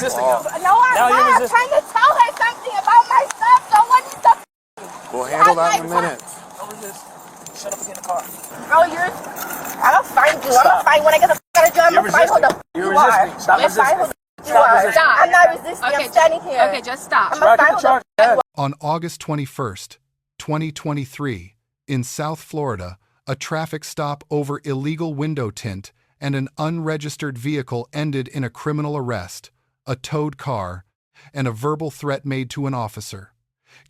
resisting now. No, I'm not. I'm trying to tell her something about my stuff. So what is the We'll handle that in a minute. Don't resist. Shut up and get in the car. Bro, I'm gonna find you. I'm gonna find when I get the out of jail. I'm gonna find who the you are. Stop resisting. Stop. I'm not resisting. Okay, I'm standing here. Okay, just stop. On August 21st, 2023, in South Florida, a traffic stop over illegal window tint and an unregistered vehicle ended in a criminal arrest, a towed car, and a verbal threat made to an officer,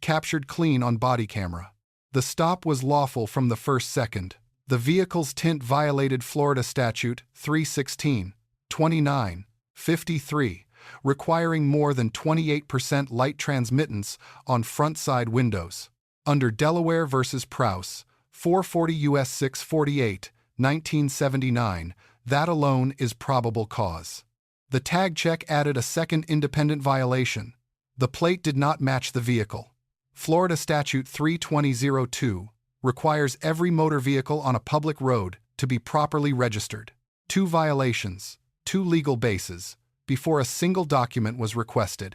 captured clean on body camera. The stop was lawful from the first second. The vehicle's tint violated Florida Statute 316, 29, 53, requiring more than 28% light transmittance on front side windows. Under Delaware versus Prouse, 440 U.S. 648, 1979, that alone is probable cause. The tag check added a second independent violation. The plate did not match the vehicle. Florida Statute 32002 requires every motor vehicle on a public road to be properly registered. 2 violations, 2 legal bases, before a single document was requested.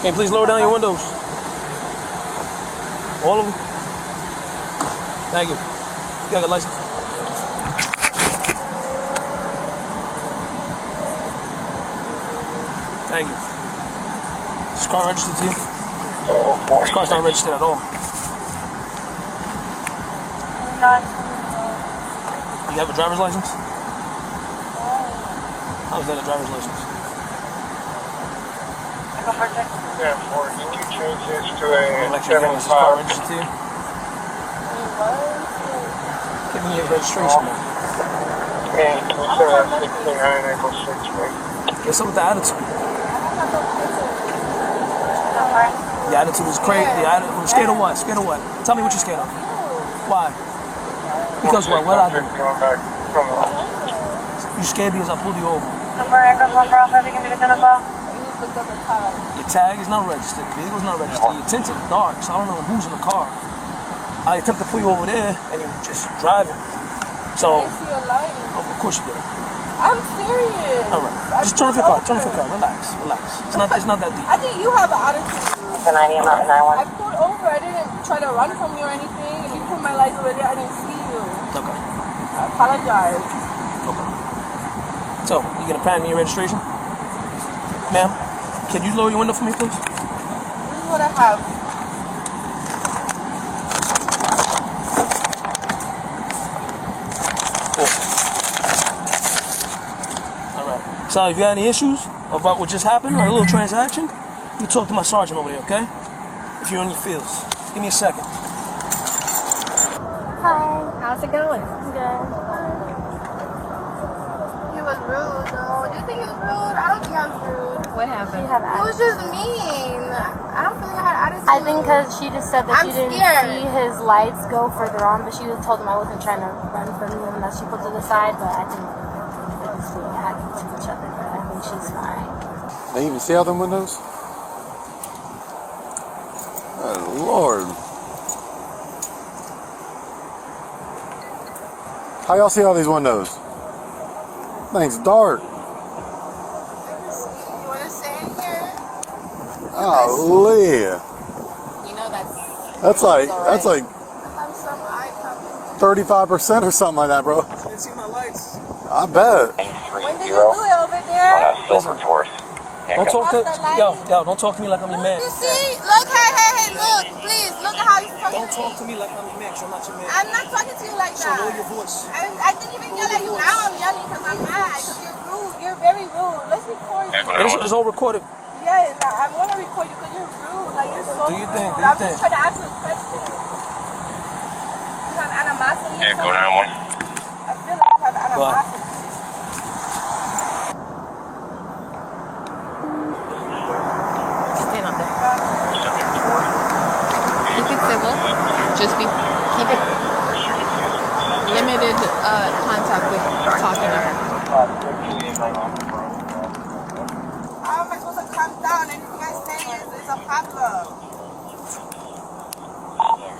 Can you please lower down your windows? All of them? Thank you. You got a license? Thank you. Is this car registered to you? This car's not registered at all. You have a driver's license? How is that a driver's license? Yeah, or did you change this to a Is this car registered to you? Give me your registration now. And consider that 69 equals 6, right? What's up with the attitude? The attitude is crazy. Scared of what? Scared of what? Tell me what you're scared of. Why? Because what? What I do? You scared because I pulled you over. Your tag is not registered. The vehicle's not registered. Your tint's in the dark, so I don't know who's in the car. I attempt to pull you over there, and you're just driving. So, of course you did. I'm serious. All right. Just turn off your car. Turn off your car. Relax. Relax. It's not that deep. I think you have an attitude. I pulled over. I didn't try to run from you or anything. If you put my lights over there, I didn't see you. Okay. I apologize. Okay. So, you gonna patent me your registration? Ma'am, can you lower your window for me, please? This is what I have. Cool. All right. So, if you got any issues about what just happened or a little transaction, you talk to my sergeant over there, okay? If you're in your fields. Give me a second. Hi. How's it going? Good. He was rude, though. Do you think he was rude? I don't think I was rude. What happened? It was just mean. I don't feel like I had attitude. I think because she just said that I'm she didn't scared. see his lights go further on, but she told him I wasn't trying to run from him and that she put to the side, but I think they're just being happy to each other, but I think she's fine. They even see out them windows? Oh, Lord. How y'all see all these windows? Thing's dark. You want to stay in here? Golly. You know That's like have some eye cover. 35% or something like that, bro. You didn't see my lights. I bet. When did you do it over there? Don't talk to yo. Don't talk to me like I'm your man. You see? Look, hey, look. Please, look at how you're talking Don't talk to me like I'm your man, 'cause I'm not your man. I'm not talking to you like So that. lower your voice. I didn't even yell at you. Now I'm yelling because I'm mad. Because you're rude. You're very rude. Let's record you. This is all recorded. Yes, I want to record you because you're rude. Like, you're so Do you rude. think? I'm just trying to ask you a question. You have animosity? Yeah, go down one. I feel like you have animosity. Stand up there. Keep it civil. Just keep it limited contact with talking to her. How am I supposed to calm down? Anything I say is a problem.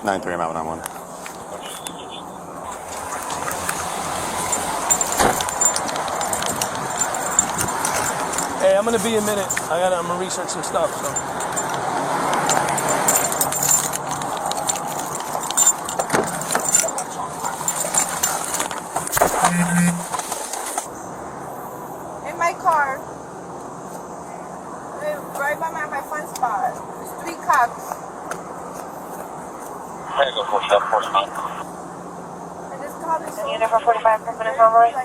9-3, I'm out 9-1. I'm gonna be a minute. I'm gonna research some stuff. So. In my car, right by my fun spot, there's 3 cops. I go 47, 49. And this cop is Unit for 45 per minute over. he's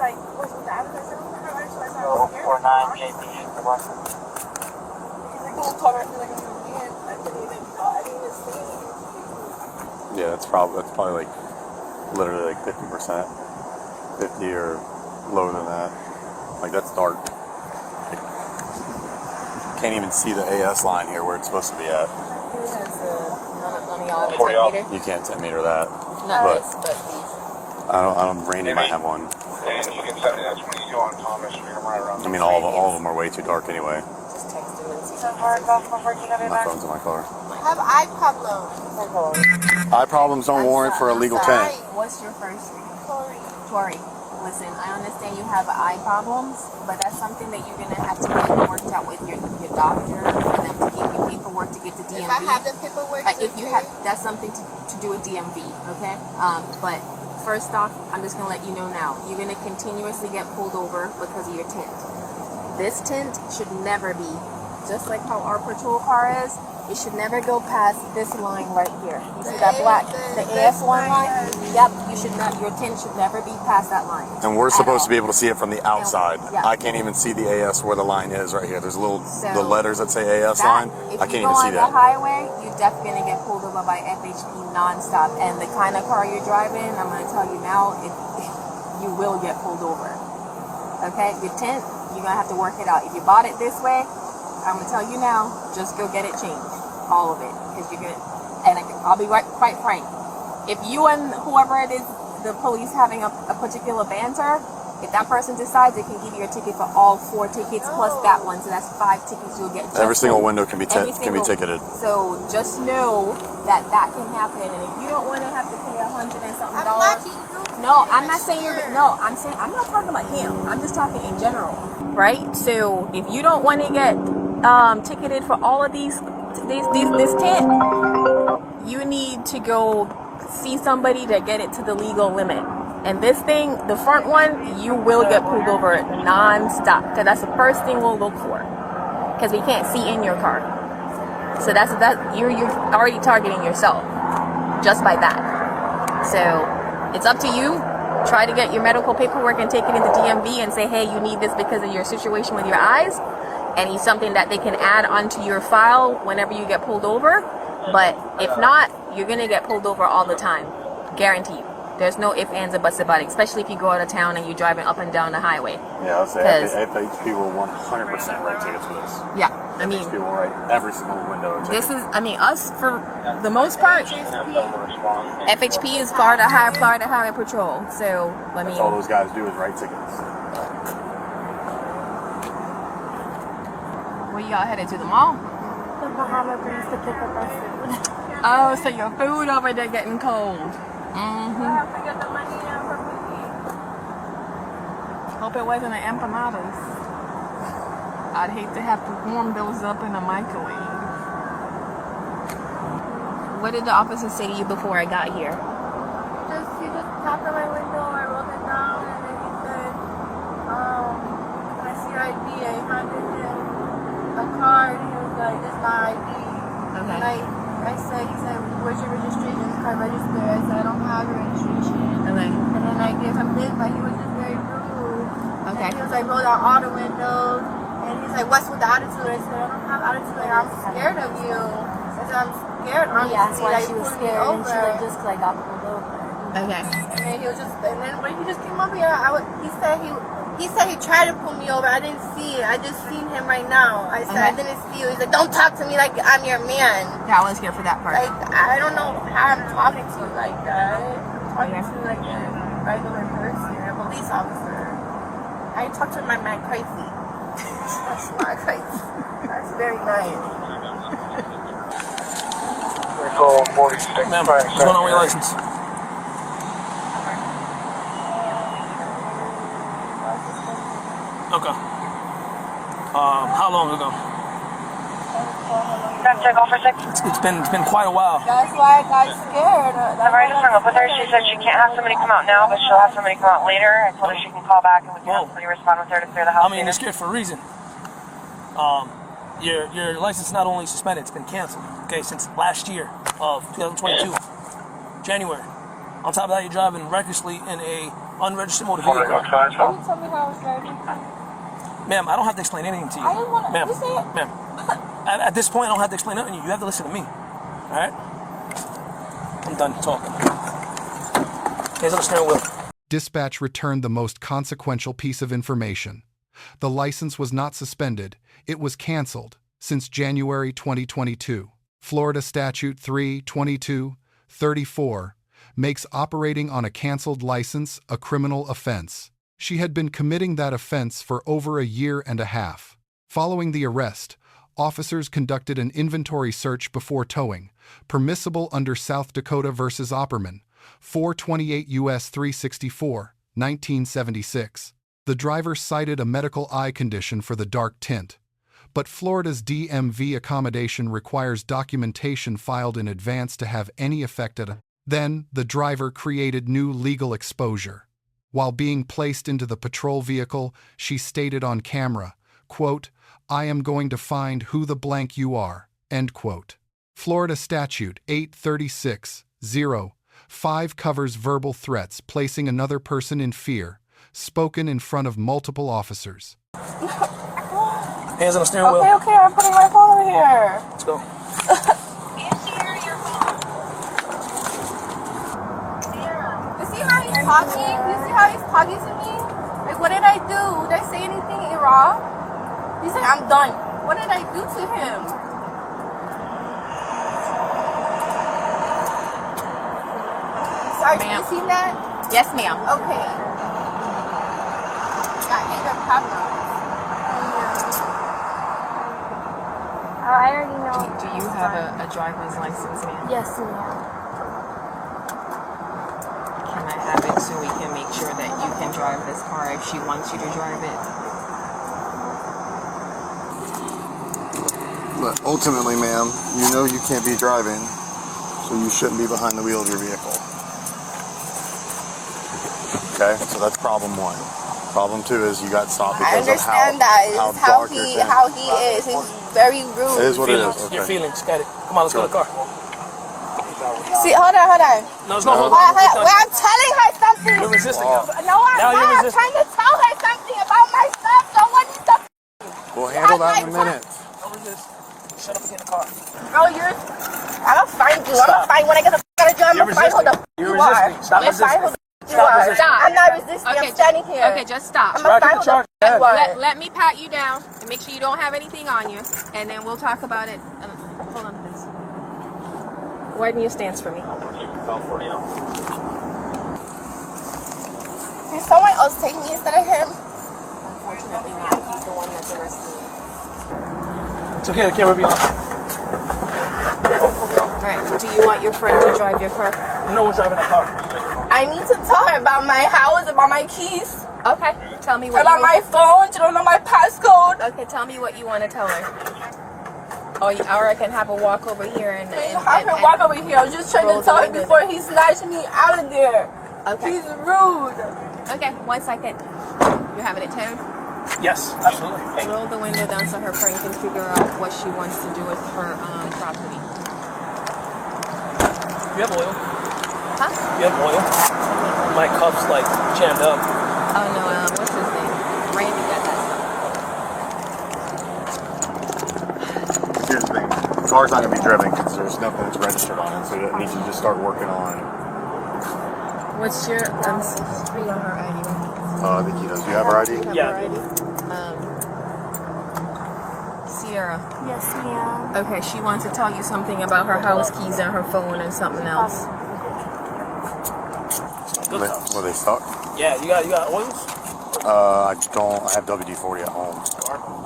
like, what's the address? I said, oh my God, so I said, Go oh, here. 49 JP. He's like, don't cover me like I'm a man. I didn't even know. I didn't even see it. Yeah, that's probably like literally like 50%, 50 or lower than that. Like that's dark. Like, can't even see the AS line here where it's supposed to be at. Who has none of y'all have a 40 10 meter? You can't 10 meter that. Not But- this, but these. I don't. Randy might have one. And you can set it, that's when you go on Thomas, you're right around. I mean, all of them are way too dark anyway. Just text him and see. My phone's in my car. I have eye problems. Eye problems don't warrant for a legal tint. What's your first name? Sorry. Tori. Listen, I understand you have eye problems, but that's something that you're gonna have to get worked out with your doctor for them to give you paperwork to get the DMV. If I have the paperwork, If you have, that's something to do with DMV, okay? But first off, I'm just gonna let you know now, you're gonna continuously get pulled over because of your tint. This tint should never be, just like how our patrol car is, it should never go past this line right here. You see that black, the AS1 line? Yep, you should not, your tint should never be past that line. And we're supposed to be able to see it from the outside. Yeah. I can't even see the AS where the line is right here. There's So, the letters that say AS line. I can't even see If you go on that. the highway, you're definitely going to get pulled over by FHP nonstop. And the kind of car you're driving, I'm going to tell you now, you will get pulled over. Okay? Your tint, you're going to have to work it out. If you bought it this way, I'm going to tell you now, just go get it changed. All of it. Because you're going to, and I'll be quite frank. If you and whoever it is, the police having a particular banter, if that person decides, they can give you a ticket for all 4 tickets plus that one. So that's 5 tickets you'll get. Every single window can be ticketed. So just know that can happen. And if you don't want to have to pay $100 and something dollars. No, I'm not saying you're. No, I'm not talking about him. I'm just talking in general, right? So if you don't want to get ticketed for all of this tint, you need to go see somebody to get it to the legal limit. And this thing, the front one, you will get pulled over non-stop. Because that's the first thing we'll look for. Because we can't see in your car. So you're already targeting yourself just by that. So it's up to you. Try to get your medical paperwork and take it into DMV and say, hey, you need this because of your situation with your eyes. And it's something that they can add onto your file whenever you get pulled over. But if not, you're going to get pulled over all the time. Guaranteed. There's no ifs, ands, or buts about it, especially if you go out of town and you're driving up and down the highway. Yeah, I'll say FHP will 100% write tickets for this. Yeah, I mean, FHP will write every single window ticket. this is, I mean, us for the most part, FHP is Florida Highway Patrol. So, I mean, all those guys do is write tickets. where y'all headed to the mall? The Bahama Breeze to pick up our food. Oh, so your food over there getting cold. Mm-hmm. I have to get the money out from me. Hope it wasn't an empanadas. I'd hate to have to warm those up in a microwave. What did the officer say to you before I got here? He just tapped on my window, I rolled it down, and then he said, can I see your ID? I handed him a card, he was like, this is my ID. Okay. And he said, where's your registration card registered? I said, I don't have your registration. Okay. And then I gave him this, but he was just very rude. Okay. And he was like, roll down all the windows. And he's like, what's with the attitude? I said, I don't have attitude. I'm scared of you. I said, I'm scared. He asked why Like, she was pulled me scared and she over. looked just like got pulled over. Okay. And then he was just, and then when he just came up here, he said he tried to pull me over. I didn't see it. I just seen him right now. I said, I didn't see you. He's like, don't talk to me like I'm your man. Yeah, I was here for that part. Like, I don't know how I'm talking to you like that. I'm talking to you like a regular person, a police officer. I talk to my man crazy. That's not crazy. That's very nice. Vehicle 46. Ma'am, what's going on with your license? Okay. How long ago? Check off for 6. It's been quite a while. That's why I got scared. I've already just hung up with her. She said she can't have somebody come out now, but she'll have somebody come out later. I told her she can call back and we can have somebody respond with her to clear the house. I mean, you're scared for a reason. Your license is not only suspended, it's been canceled. Okay, since last year of 2022, January. On top of that, you're driving recklessly in a unregistered motor vehicle. Can you tell me how I was driving? Ma'am, I don't have to explain anything to you. I didn't want to. Ma'am, at this point, I don't have to explain nothing to you. You have to listen to me. All right? I'm done talking. Hands on the steering wheel. Dispatch returned the most consequential piece of information. The license was not suspended, it was canceled since January 2022. Florida Statute 322-34 makes operating on a canceled license a criminal offense. She had been committing that offense for over a year and a half. Following the arrest, officers conducted an inventory search before towing, permissible under South Dakota v. Opperman, 428 U.S. 364, 1976. The driver cited a medical eye condition for the dark tint, but Florida's DMV accommodation requires documentation filed in advance to have any effect at all. Then, the driver created new legal exposure. While being placed into the patrol vehicle, she stated on camera, quote, "I am going to find who the blank you are," end quote. Florida Statute 836-05 covers verbal threats placing another person in fear, spoken in front of multiple officers. Hands on the steering wheel. Okay, I'm putting my phone over here. Let's go. You see how he's talking? You see how he's talking to me? Like, what did I do? Did I say anything wrong? He's like, I'm done. What did I do to him? Sorry, did you see that? Yes, ma'am. Okay. Got hit up camera. I already know. Do you have a driver's license, ma'am? Yes, ma'am. Can I have it so we can make sure that you can drive this car if she wants you to drive it? But ultimately, ma'am, you know you can't be driving, so you shouldn't be behind the wheel of your vehicle. Okay, so that's problem one. Problem two is you got stopped because I understand that. how It's how dark your he tint is. He's very rude. It is what it is. Feelings, Okay. your feelings. Got it. Come on, let's go to the car. See, hold on. No, it's not hold on. Wait, I'm telling her something. You're resisting now. No, I'm Now you're not. I'm resisting. trying to tell her something about my stuff. So what is the We'll handle that in a minute. Don't resist. Shut up and get in the car. Oh, I'm gonna find you. I'm gonna find when I get the f out of you. I'm You're gonna find who the f You're you are. resisting. Stop I'm gonna find who resisting. the f you are. resisting. I'm not resisting. I'm standing here. Okay, just stop. I'm gonna find who the f you are. Let me pat you down and make sure you don't have anything on you, and then we'll talk about it. Hold on, please. Widen your stance for me. Can someone else take me instead of him? Unfortunately, ma'am, he's the one that's arrested. It's okay, the camera be on. Alright, do you want your friend to drive your car? No one's driving the car. I need to tell her about my house, about my keys, Okay, tell me what about my phone. She don't know my passcode. Okay, tell me what you want to tell her. Or I can have her walk over here and Have her walk over here. I was just trying to tell her before he snatched me out of there. Okay. He's rude. Okay, 1 second. You having it tuned? Yes, absolutely. Roll the window down so her friend can figure out what she wants to do with her property. You have oil? Huh? You have oil? My cup's like jammed up. Oh no, what's his name? Randy got that stuff. Here's the thing. The car's not going to be driven because there's nothing that's registered on it, so it needs to just start working on What's your, we know her ID. the key. Do you have her ID? Yeah. Sierra. Yes, ma'am. Okay, she wants to tell you something about her house keys and her phone and something else. Were they stuck? Yeah, you got oils? I don't. I have WD-40 at home.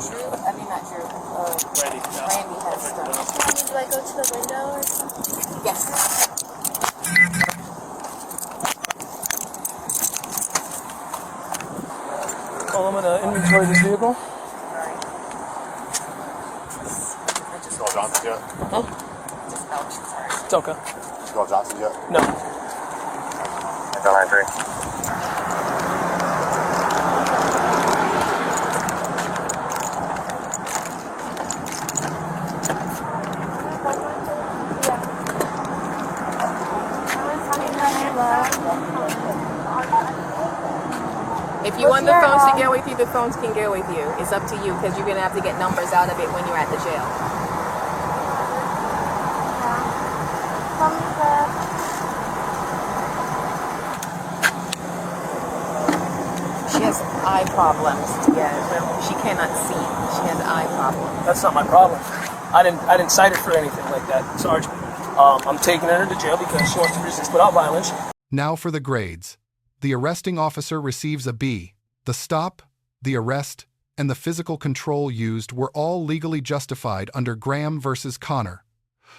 Drew? I mean, not Drew. Ready. Randy has stuff. Do I go to the window or something? Yes. Oh, I'm gonna inventory this vehicle. yet? Huh? Just belch, sorry. It's okay. Did you call Johnson yet? No. I don't agree. If you want the phones to get with you, the phones can get with you. It's up to you because you're going to have to get numbers out of it when you're at the jail. She has eye problems. Yeah, she cannot see. She has eye problems. That's not my problem. I didn't cite her for anything like that, Sergeant. I'm taking her to jail because she wants to resist without violence. Now for the grades. The arresting officer receives a B. The stop, the arrest, and the physical control used were all legally justified under Graham versus Connor.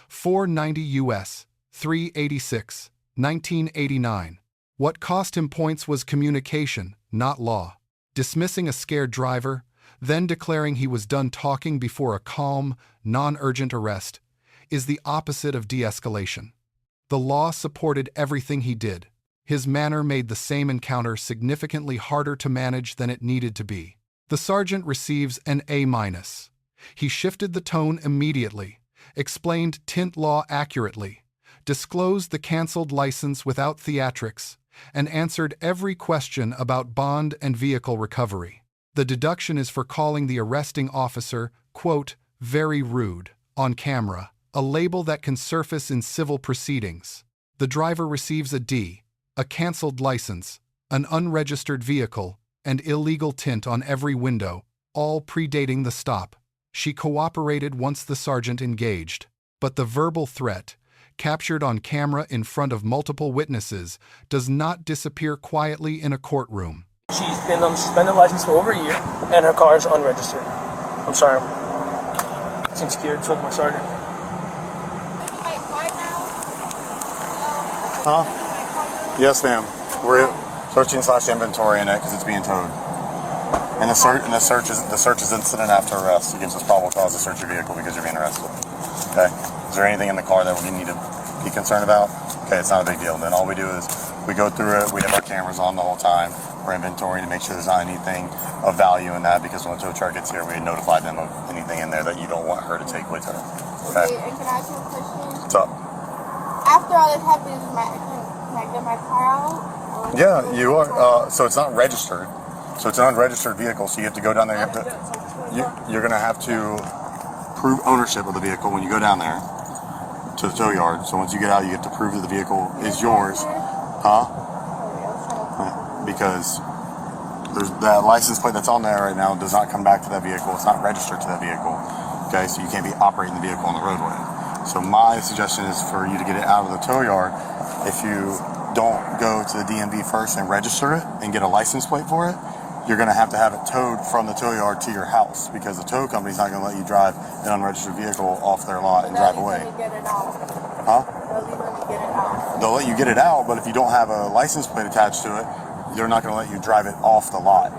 490 U.S. 386, 1989. What cost him points was communication, not law. Dismissing a scared driver, then declaring he was done talking before a calm, non-urgent arrest, is the opposite of de-escalation. The law supported everything he did. His manner made the same encounter significantly harder to manage than it needed to be. The sergeant receives an A-. He shifted the tone immediately, explained Tint law accurately, disclosed the canceled license without theatrics, and answered every question about bond and vehicle recovery. The deduction is for calling the arresting officer, quote, very rude, on camera, a label that can surface in civil proceedings. The driver receives a D, a canceled license, an unregistered vehicle, and illegal tint on every window, all predating the stop. She cooperated once the sergeant engaged. But the verbal threat, captured on camera in front of multiple witnesses, does not disappear quietly in a courtroom. She's been on suspended license for over a year, and her car is unregistered. I'm sorry. I'm scared, so my sergeant. Huh? Yes, ma'am. We're searching / inventory in it because it's being towed. And the search is incident after arrest. It gives us probable cause to search your vehicle because you're being arrested. Okay. Is there anything in the car that we need to be concerned about? Okay, it's not a big deal. Then all we do is we go through it. We have our cameras on the whole time for inventory to make sure there's not anything of value in that, because when the tow truck gets here, we notify them of anything in there that you don't want her to take with her. Okay. Wait, and can I ask you a question? What's up? After all this happens, can I get my car out? Yeah, you are. So it's not registered. So it's an unregistered vehicle. So you have to go down there. You're going to have to prove ownership of the vehicle when you go down there to the tow yard. So once you get out, you have to prove that the vehicle is yours. Huh? Because that license plate that's on there right now does not come back to that vehicle. It's not registered to that vehicle. Okay, so you can't be operating the vehicle on the roadway. So my suggestion is for you to get it out of the tow yard. If you don't go to the DMV first and register it and get a license plate for it, you're going to have it towed from the tow yard to your house, because the tow company's not going to let you drive an unregistered vehicle off their lot and drive away. Huh? They'll let you get it out, but if you don't have a license plate attached to it, they're not going to let you drive it off the lot.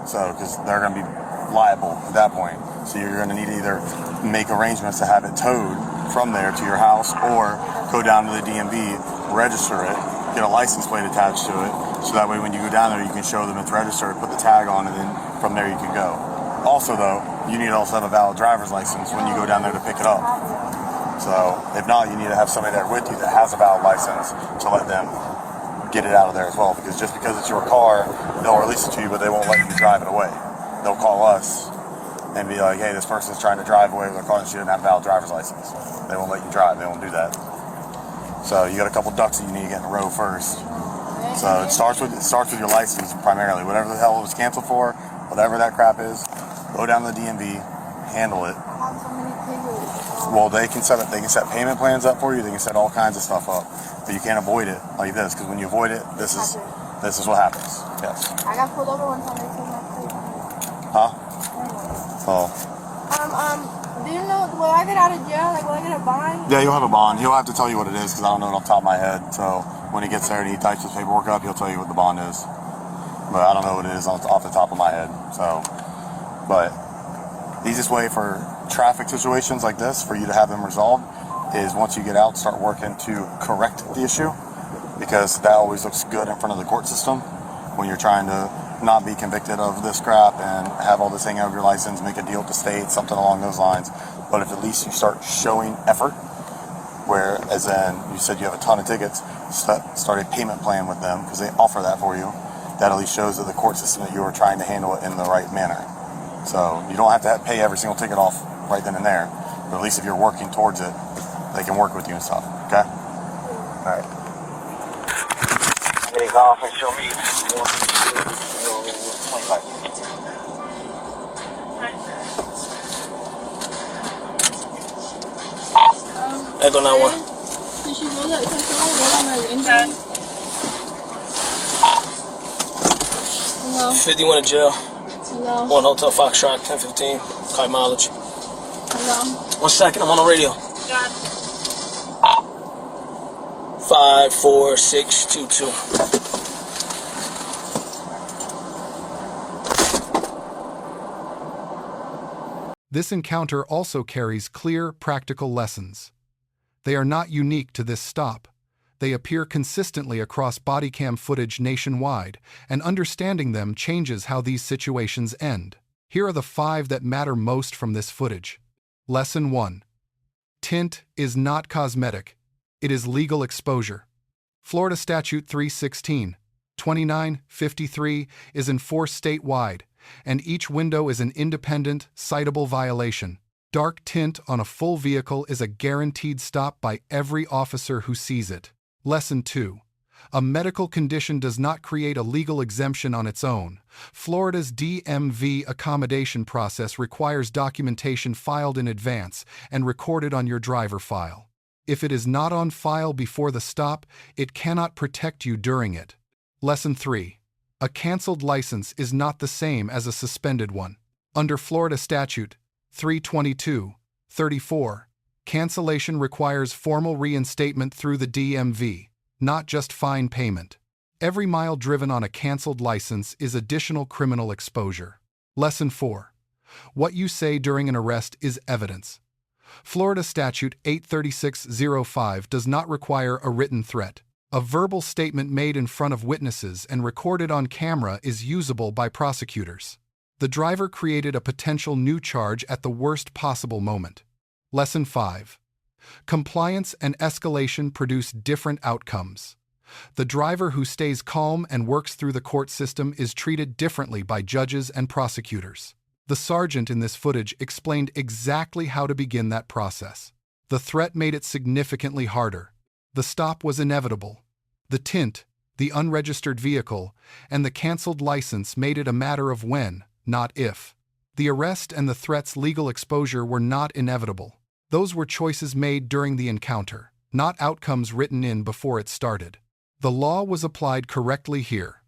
So, because they're going to be liable at that point. So you're going to need to either make arrangements to have it towed from there to your house, or go down to the DMV, register it, get a license plate attached to it, so that way when you go down there you can show them it's registered, put the tag on, and then from there you can go. Also though, you need to also have a valid driver's license when you go down there to pick it up. So if not, you need to have somebody there with you that has a valid license to let them get it out of there as well, because just because it's your car, they'll release it to you, but they won't let you drive it away. They'll call us and be like, hey, this person's trying to drive away with their car and she doesn't have a valid driver's license. They won't let you drive. They won't do that. So you got a couple ducks that you need to get in a row first. So it starts with your license primarily. Whatever the hell it was canceled for, whatever that crap is, go down to the DMV, handle it. Well, they can set payment plans up for you. They can set all kinds of stuff up, but you can't avoid it like this, because when you avoid it, this is what happens. Yes. I got pulled over one time. They took my plate. Huh? Oh. Do you know, will I get out of jail? Like, will I get a bond? Yeah, you'll have a bond. He'll have to tell you what it is, because I don't know it off the top of my head. So when he gets there and he types his paperwork up, he'll tell you what the bond is. But I don't know what it is off the top of my head. So, but the easiest way for traffic situations like this, for you to have them resolved, is once you get out, start working to correct the issue, because that always looks good in front of the court system when you're trying to not be convicted of this crap and have all this hang out of your license, make a deal with the state, something along those lines. But if at least you start showing effort, where, as in, you said you have a ton of tickets, start a payment plan with them, because they offer that for you, that at least shows to the court system that you are trying to handle it in the right manner. So you don't have to pay every single ticket off right then and there, but at least if you're working towards it, they can work with you and stuff, okay? All right. Getting off and show me 25. Echo 91. Did she roll on my engine? Hello? 51 in jail. Hello? 1 Hotel Foxtrot, 1015. High mileage. Hello? 1 second, I'm on the radio. 54622. This encounter also carries clear, practical lessons. They are not unique to this stop. They appear consistently across Bodycam footage nationwide, and understanding them changes how these situations end. Here are the 5 that matter most from this footage. Lesson 1. Tint is not cosmetic. It is legal exposure. Florida Statute 316-2953 is enforced statewide, and each window is an independent, citable violation. Dark tint on a full vehicle is a guaranteed stop by every officer who sees it. Lesson 2. A medical condition does not create a legal exemption on its own. Florida's DMV accommodation process requires documentation filed in advance and recorded on your driver file. If it is not on file before the stop, it cannot protect you during it. Lesson 3. A canceled license is not the same as a suspended one. Under Florida Statute 322-34, cancellation requires formal reinstatement through the DMV, not just fine payment. Every mile driven on a canceled license is additional criminal exposure. Lesson 4. What you say during an arrest is evidence. Florida Statute 83605 does not require a written threat. A verbal statement made in front of witnesses and recorded on camera is usable by prosecutors. The driver created a potential new charge at the worst possible moment. Lesson 5. Compliance and escalation produce different outcomes. The driver who stays calm and works through the court system is treated differently by judges and prosecutors. The sergeant in this footage explained exactly how to begin that process. The threat made it significantly harder. The stop was inevitable. The tint, the unregistered vehicle, and the canceled license made it a matter of when, not if. The arrest and the threat's legal exposure were not inevitable. Those were choices made during the encounter, not outcomes written in before it started. The law was applied correctly here.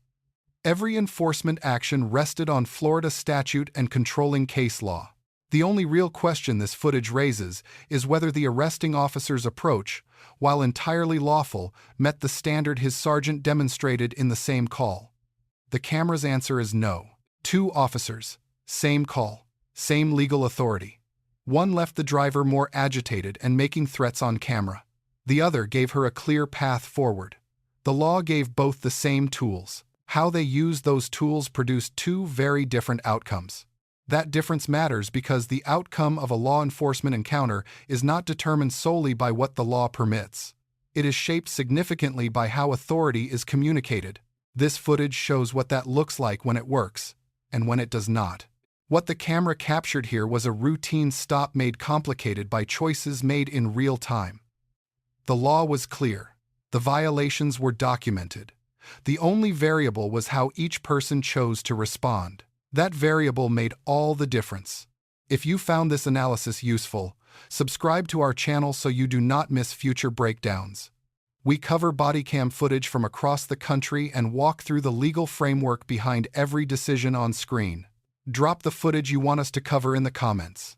Every enforcement action rested on Florida statute and controlling case law. The only real question this footage raises is whether the arresting officer's approach, while entirely lawful, met the standard his sergeant demonstrated in the same call. The camera's answer is no. 2 officers, same call, same legal authority. One left the driver more agitated and making threats on camera. The other gave her a clear path forward. The law gave both the same tools. How they used those tools produced 2 very different outcomes. That difference matters because the outcome of a law enforcement encounter is not determined solely by what the law permits. It is shaped significantly by how authority is communicated. This footage shows what that looks like when it works, and when it does not. What the camera captured here was a routine stop made complicated by choices made in real time. The law was clear. The violations were documented. The only variable was how each person chose to respond. That variable made all the difference. If you found this analysis useful, subscribe to our channel so you do not miss future breakdowns. We cover bodycam footage from across the country and walk through the legal framework behind every decision on screen. Drop the footage you want us to cover in the comments.